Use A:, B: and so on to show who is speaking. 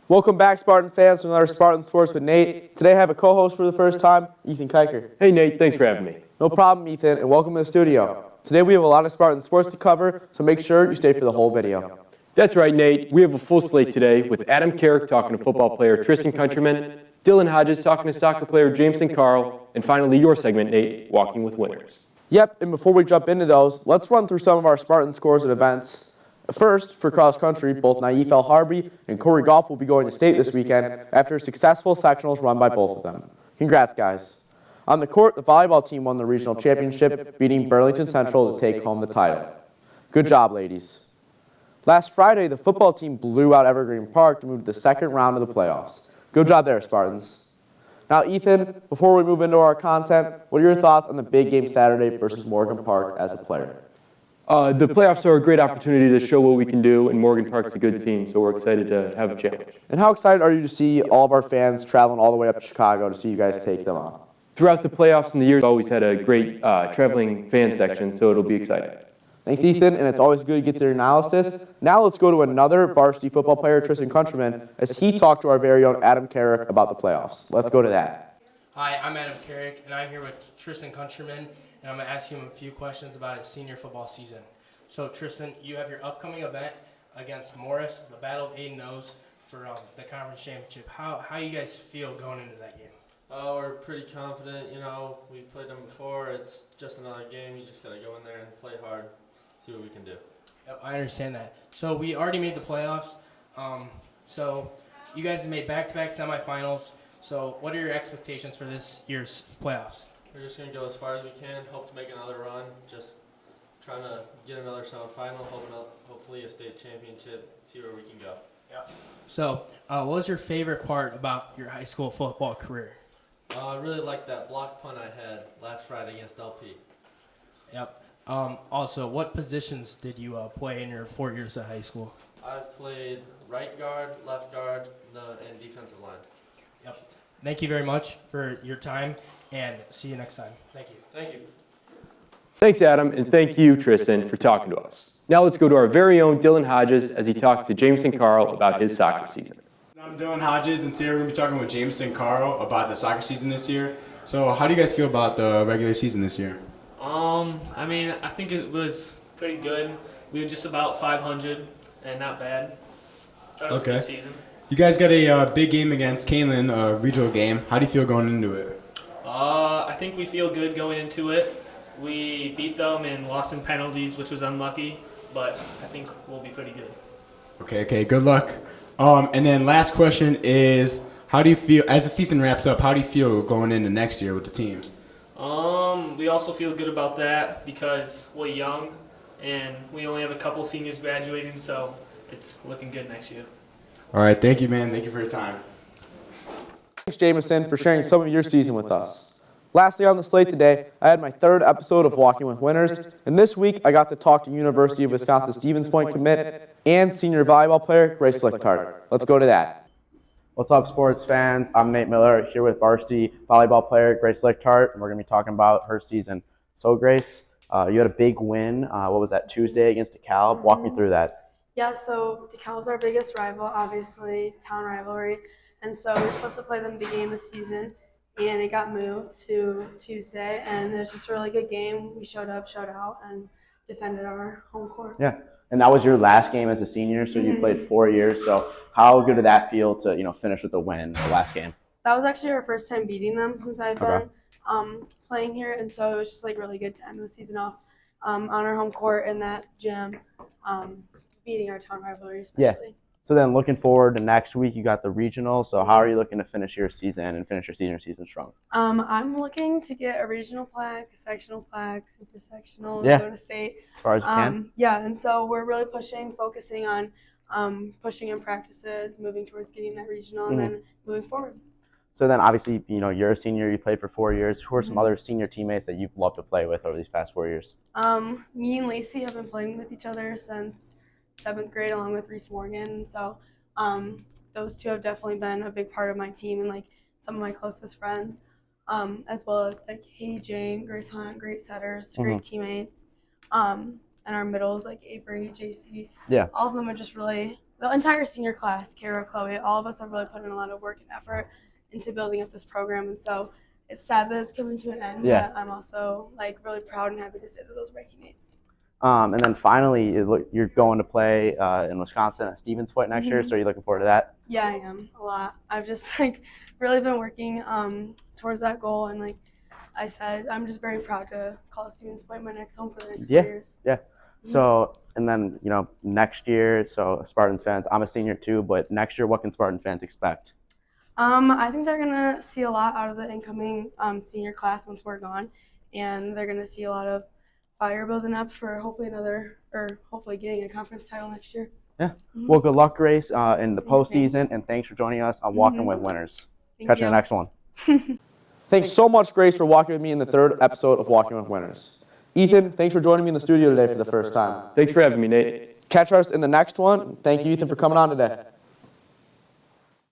A: Welcome back, Spartan fans, to another Spartan Sports with Nate. Today I have a co-host for the first time, Ethan Keicher.
B: Hey Nate, thanks for having me.
A: No problem, Ethan, and welcome to the studio. Today we have a lot of Spartan sports to cover, so make sure you stay for the whole video.
B: That's right, Nate. We have a full slate today with Adam Carrick talking to football player Tristan Countryman, Dylan Hodges talking to soccer player Jameson Carl, and finally your segment, Nate, Walking with Winners.
A: Yep, and before we jump into those, let's run through some of our Spartan scores and events. First, for cross country, both Naif El Harbi and Corey Goff will be going to state this weekend after successful sectionals run by both of them. Congrats, guys. On the court, the volleyball team won the regional championship, beating Burlington Central to take home the title. Good job, ladies. Last Friday, the football team blew out Evergreen Park to move to the second round of the playoffs. Good job there, Spartans. Now, Ethan, before we move into our content, what are your thoughts on the big game Saturday versus Morgan Park as a player?
B: The playoffs are a great opportunity to show what we can do, and Morgan Park's a good team, so we're excited to have a challenge.
A: And how excited are you to see all of our fans traveling all the way up to Chicago to see you guys take them on?
B: Throughout the playoffs in the year, we've always had a great traveling fan section, so it'll be exciting.
A: Thanks, Ethan, and it's always good to get their analysis. Now let's go to another varsity football player, Tristan Countryman, as he talked to our very own Adam Carrick about the playoffs. Let's go to that.
C: Hi, I'm Adam Carrick, and I'm here with Tristan Countryman, and I'm going to ask him a few questions about his senior football season. So, Tristan, you have your upcoming event against Morris, the Battle of 8-0s for the conference championship. How you guys feel going into that game?
D: We're pretty confident. We've played them before. It's just another game. You just got to go in there and play hard, see what we can do.
C: Yep, I understand that. So we already made the playoffs. So you guys have made back-to-back semifinals. So what are your expectations for this year's playoffs?
D: We're just going to go as far as we can, hope to make another run, just trying to get another semifinal, hopefully a state championship, see where we can go.
C: Yeah. So what was your favorite part about your high school football career?
D: I really liked that block punt I had last Friday against LP.
C: Yep. Also, what positions did you play in your 4 years of high school?
D: I've played right guard, left guard, and defensive line.
C: Yep. Thank you very much for your time, and see you next time. Thank you.
D: Thank you.
B: Thanks, Adam, and thank you, Tristan, for talking to us. Now let's go to our very own Dylan Hodges as he talks to Jameson Carl about his soccer season.
E: I'm Dylan Hodges, and today we're going to be talking with Jameson Carl about the soccer season this year. So how do you guys feel about the regular season this year?
F: I think it was pretty good. We were just about 500 and not bad. That was a good season.
E: You guys got a big game against Canelan, a regional game. How do you feel going into it?
F: I think we feel good going into it. We beat them and lost in penalties, which was unlucky, but I think we'll be pretty good.
E: Okay, good luck. And then last question is, how do you feel, as the season wraps up, how do you feel going into next year with the team?
F: We also feel good about that because we're young and we only have a couple seniors graduating, so it's looking good next year.
E: All right, thank you, man. Thank you for your time.
A: Thanks, Jameson, for sharing some of your season with us. Lastly on the slate today, I had my third episode of Walking with Winners, and this week I got to talk to University of Wisconsin-Stevens Point commit and senior volleyball player Grace Lichtart. Let's go to that. What's up, sports fans? I'm Nate Miller here with varsity volleyball player Grace Lichtart, and we're going to be talking about her season. So, Grace, you had a big win. What was that, Tuesday against DeKalb? Walk me through that.
G: Yeah, so DeKalb's our biggest rival, obviously, town rivalry. And so we were supposed to play them the game this season, and it got moved to Tuesday. And it was just a really good game. We showed up, showed out, and defended our home court.
A: Yeah, and that was your last game as a senior, so you played 4 years. So how good did that feel to finish with a win in the last game?
G: That was actually our first time beating them since I've been playing here. And so it was just really good to end the season off on our home court in that gym, beating our town rivalry especially.
A: Yeah. So then looking forward to next week, you got the regional. So how are you looking to finish your season and finish your senior season strong?
G: I'm looking to get a regional plaque, a sectional plaque, super sectional,
A: Yeah.
G: go to state.
A: As far as you can?
G: Yeah, and so we're really focusing on pushing in practices, moving towards getting that regional, and then moving forward.
A: So then obviously, you're a senior, you played for 4 years. Who are some other senior teammates that you've loved to play with over these past 4 years?
G: Me and Lacey have been playing with each other since 7th grade, along with Reese Morgan. So those two have definitely been a big part of my team and some of my closest friends, as well as Katie Jane, Grace Hunt, great setters, great teammates. And our middles Avery, JC.
A: Yeah.
G: All of them are just really the entire senior class, Kara, Chloe, all of us have really put in a lot of work and effort into building up this program, and so it's sad that it's coming to an end.
A: Yeah.
G: But I'm also like really proud and happy to say that those are my teammates.
A: And then finally, you're going to play in Wisconsin at Stevens Point next year, so are you looking forward to that?
G: Yeah, I am a lot. I've just like really been working towards that goal, and like I said, I'm just very proud to call Stevens Point my next home for the next 4 years.
A: Yeah. So, and then, next year, so Spartans fans, I'm a senior too, but next year, what can Spartan fans expect?
G: I think they're going to see a lot out of the incoming senior class once we're gone, and they're going to see a lot of fire building up for hopefully getting a conference title next year.
A: Yeah. Well, good luck, Grace, in the postseason, and thanks for joining us on Walking with Winners. Catch you in the next one. Thanks so much, Grace, for walking with me in the 3rd episode of Walking with Winners. Ethan, thanks for joining me in the studio today for the first time.
B: Thanks for having me, Nate.
A: Catch us in the next one. Thank you, Ethan, for coming on today.